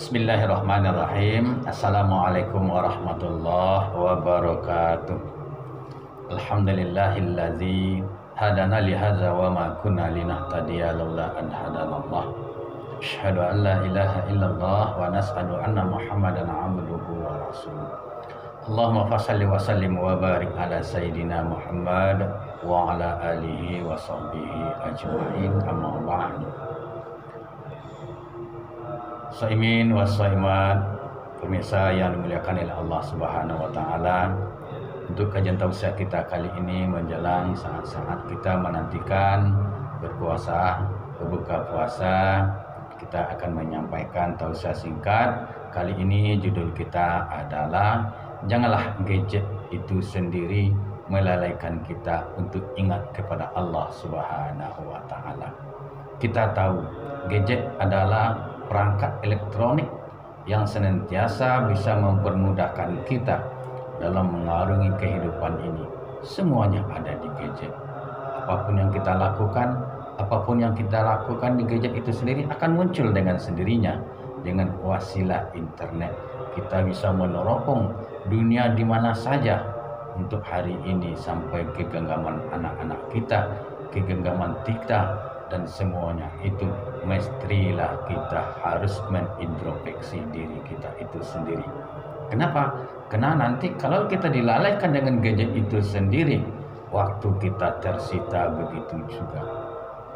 Bismillahirrahmanirrahim. Assalamualaikum warahmatullahi wabarakatuh. Alhamdulillahillazi hadana li hadza wa ma kunna linahtadiya laula an hadanallah. Asyhadu an la ilaha illallah wa nas'adu anna Muhammadan abduhu wa rasuluh. Allahumma fashalli wa sallim wa barik ala sayyidina Muhammad wa ala alihi wa sahbihi ajma'in, amma ba'du. Shaimin wa shaimat, pemirsa yang dimuliakan oleh Allah Subhanahu wa taala. Untuk kajian tausiah kita kali ini menjelang saat-saat kita menantikan berpuasa, berbuka puasa, kita akan menyampaikan tausiah singkat. Kali ini judul kita adalah janganlah gadget itu sendiri melalaikan kita untuk ingat kepada Allah Subhanahu wa taala. Kita tahu gadget adalah perangkat elektronik yang senantiasa bisa mempermudahkan kita dalam mengarungi kehidupan ini. Semuanya ada di gadget. Apapun yang kita lakukan di gadget itu sendiri akan muncul dengan sendirinya. Dengan wasilah internet, kita bisa meneropong dunia di mana saja untuk hari ini sampai ke genggaman anak-anak kita, ke genggaman kita, dan semuanya itu mestilah kita harus mengintrospeksi diri kita itu sendiri. Kenapa? Karena nanti kalau kita dilalaikan dengan gadget itu sendiri, waktu kita tersita begitu juga.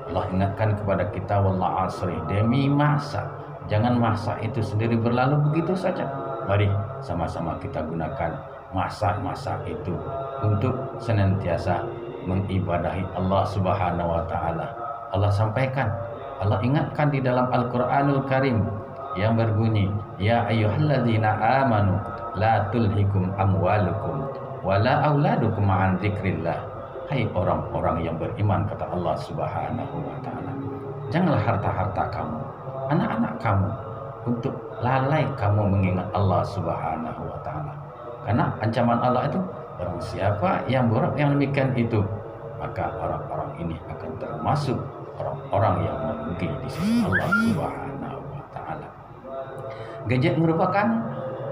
Allah ingatkan kepada kita, wallahu asri, demi masa. Jangan masa itu sendiri berlalu begitu saja. Mari sama-sama kita gunakan masa-masa itu untuk senantiasa mengibadahi Allah Subhanahu wa taala. Allah sampaikan, Allah ingatkan di dalam Al-Quranul Karim yang berbunyi, ya ayyuhalladzina amanu la tulhikum amwalukum wala auladukum an dzikrillah. Hai orang-orang yang beriman, kata Allah Subhanahu wa taala, janganlah harta-harta kamu, anak-anak kamu untuk lalai kamu mengingat Allah Subhanahu wa taala. Karena ancaman Allah itu, barang siapa yang demikian itu, maka orang-orang ini akan termasuk orang-orang yang merugi di sisi Allah Subhanahu wa taala. Gadget merupakan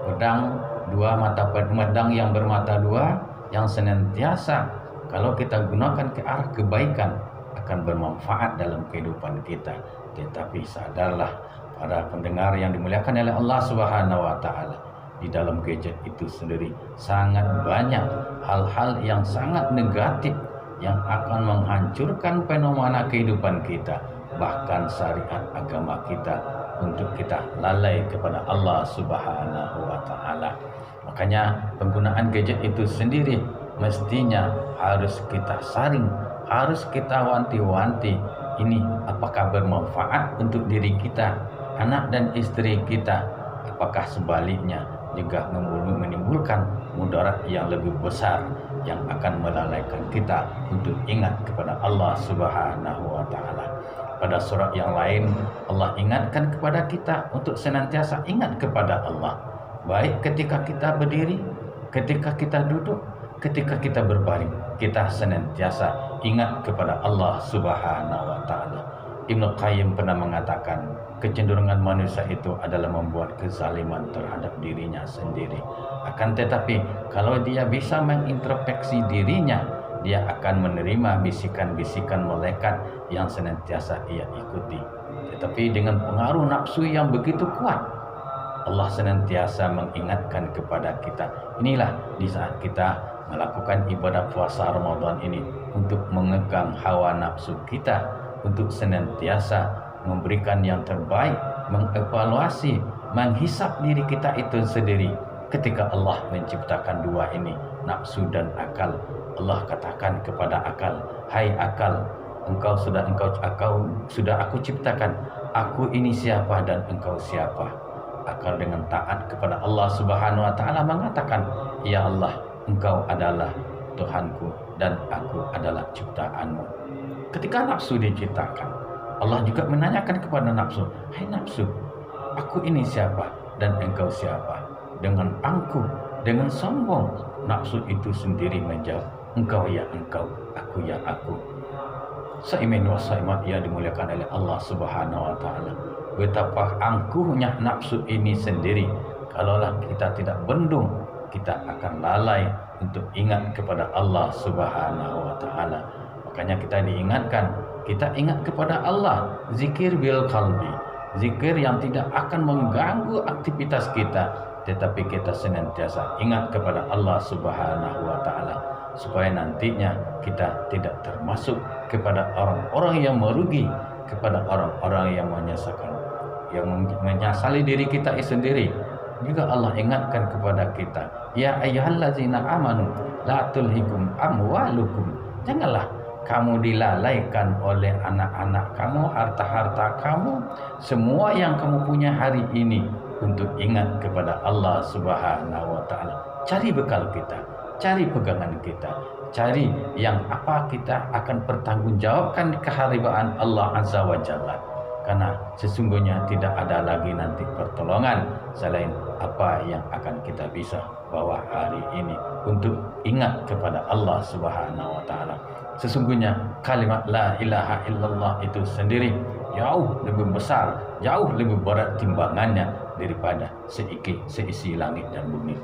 pedang yang bermata dua yang senantiasa kalau kita gunakan ke arah kebaikan akan bermanfaat dalam kehidupan kita. Tetapi sadarlah para pendengar yang dimuliakan oleh Allah Subhanahu wa taala, di dalam gadget itu sendiri sangat banyak hal-hal yang sangat negatif yang akan menghancurkan fenomena kehidupan kita, bahkan syariat agama kita, untuk kita lalai kepada Allah Subhanahu wa taala. Makanya penggunaan gadget itu sendiri mestinya harus kita saring, harus kita wanti-wanti. Ini apakah bermanfaat untuk diri kita, anak dan istri kita, apakah sebaliknya juga menimbulkan mudarat yang lebih besar yang akan melalaikan kita untuk ingat kepada Allah Subhanahu wa taala. Pada surat yang lain Allah ingatkan kepada kita untuk senantiasa ingat kepada Allah, baik ketika kita berdiri, ketika kita duduk, ketika kita berbaring, kita senantiasa ingat kepada Allah Subhanahu wa taala. Ibnu Qayyim pernah mengatakan, kecenderungan manusia itu adalah membuat kezaliman terhadap dirinya sendiri. Akan tetapi kalau dia bisa mengintrospeksi dirinya, dia akan menerima bisikan-bisikan malaikat yang senantiasa ia ikuti. Tetapi dengan pengaruh nafsu yang begitu kuat, Allah senantiasa mengingatkan kepada kita. Inilah di saat kita melakukan ibadah puasa Ramadan ini untuk mengekang hawa nafsu kita, untuk senantiasa memberikan yang terbaik, mengevaluasi, menghisap diri kita itu sendiri. Ketika Allah menciptakan dua ini, nafsu dan akal, Allah katakan kepada akal, hai akal, engkau sudah aku ciptakan, aku ini siapa dan engkau siapa. Akal dengan taat kepada Allah Subhanahu wa taala mengatakan, ya Allah, engkau adalah Tuhanku dan aku adalah ciptaanmu. Ketika nafsu diciptakan, Allah juga menanyakan kepada nafsu, hai nafsu, aku ini siapa dan engkau siapa? Dengan angkuh, dengan sombong, nafsu itu sendiri menjawab, engkau ya engkau, aku ya aku. Saimin wa saimat yang dimuliakan oleh Allah Subhanahu wa taala. betapa angkuhnya nafsu ini sendiri. Kalaulah kita tidak bendung, kita akan lalai untuk ingat kepada Allah Subhanahu wa taala. Makanya kita diingatkan, kita ingat kepada Allah, zikir bil qalbi, zikir yang tidak akan mengganggu aktivitas kita, tetapi kita senantiasa ingat kepada Allah Subhanahu wa taala, supaya nantinya kita tidak termasuk kepada orang-orang yang merugi, kepada orang-orang yang menyesali diri kita sendiri. Juga Allah ingatkan kepada kita, ya ayyuhallazina amanu la tulhikum amwalukum, janganlah kamu dilalaikan oleh anak-anak kamu, harta-harta kamu, semua yang kamu punya hari ini, untuk ingat kepada Allah Subhanahu wa taala. Cari bekal kita, cari pegangan kita, cari yang apa kita akan pertanggungjawabkan kehadiran Allah Azza wa Jalla. Karena sesungguhnya tidak ada lagi nanti pertolongan selain apa yang akan kita bisa bawa hari ini untuk ingat kepada Allah Subhanahu wa taala. Sesungguhnya kalimat la ilaha illallah itu sendiri jauh lebih besar, jauh lebih berat timbangannya daripada seisi langit dan bumi.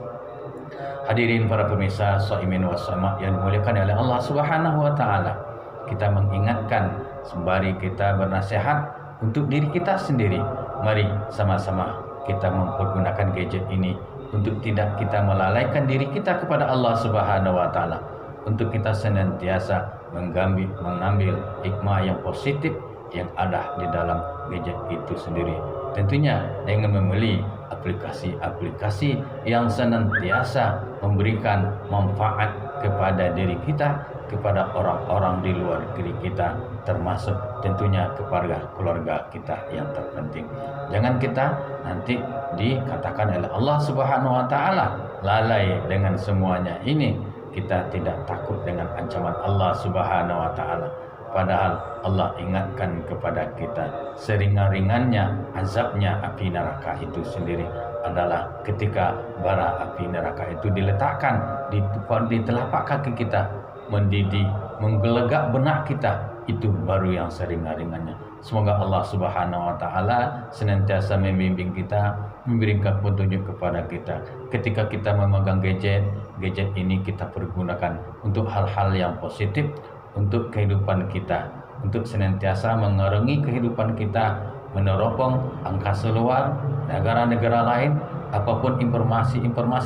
Hadirin para pemirsa shaimin wa shaimat yang dimuliakan oleh Allah Subhanahu wa taala, kita mengingatkan sembari kita bernasihat untuk diri kita sendiri. Mari sama-sama kita mempergunakan gadget ini untuk tidak kita melalaikan diri kita kepada Allah Subhanahu wa taala, untuk kita senantiasa mengambil hikmah yang positif yang ada di dalam gadget itu sendiri. Tentunya dengan membeli aplikasi-aplikasi yang senantiasa memberikan manfaat kepada diri kita, kepada orang-orang di luar diri kita, termasuk tentunya kepada keluarga kita yang terpenting. Jangan kita nanti dikatakan oleh Allah Subhanahu wa taala lalai dengan semuanya ini. Kita tidak takut dengan ancaman Allah Subhanahu wa taala. Padahal Allah ingatkan kepada kita, seringan-ringannya azabnya api neraka itu sendiri adalah ketika bara api neraka itu diletakkan di telapak kaki kita, mendidih, menggelegak benak kita, itu baru yang seringan-ringannya. Semoga Allah Subhanahu wa taala senantiasa membimbing kita, memberikan petunjuk kepada kita. Ketika kita memegang gadget ini kita pergunakan untuk hal-hal yang positif, untuk kehidupan kita, untuk senantiasa mengarungi kehidupan kita, meneropong angkasa luar, negara-negara lain, apapun informasi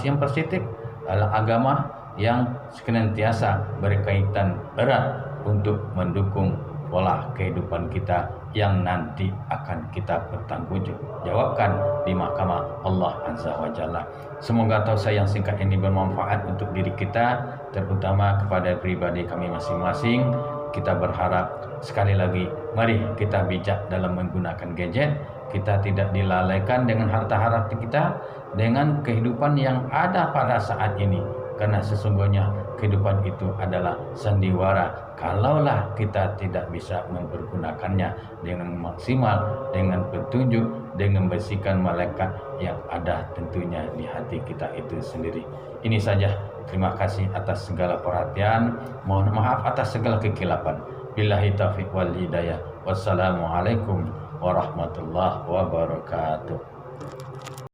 yang positif adalah agama yang senantiasa berkaitan erat untuk mendukung pola kehidupan kita yang nanti akan kita pertanggungjawabkan di mahkamah Allah Azza wa Jalla. Semoga tausiah yang singkat ini bermanfaat untuk diri kita, terutama kepada pribadi kami masing-masing. Kita berharap sekali lagi, mari kita bijak dalam menggunakan gadget. Kita tidak dilalaikan dengan harta-harta kita, dengan kehidupan yang ada pada saat ini. Karena sesungguhnya kehidupan itu adalah sandiwara kalaulah kita tidak bisa mempergunakannya dengan maksimal, dengan petunjuk, dengan bisikan malaikat yang ada tentunya di hati kita itu sendiri. Ini saja. Terima kasih atas segala perhatian. Mohon maaf atas segala kekilapan. Billahi taufiq wal hidayah. Wassalamualaikum warahmatullahi wabarakatuh.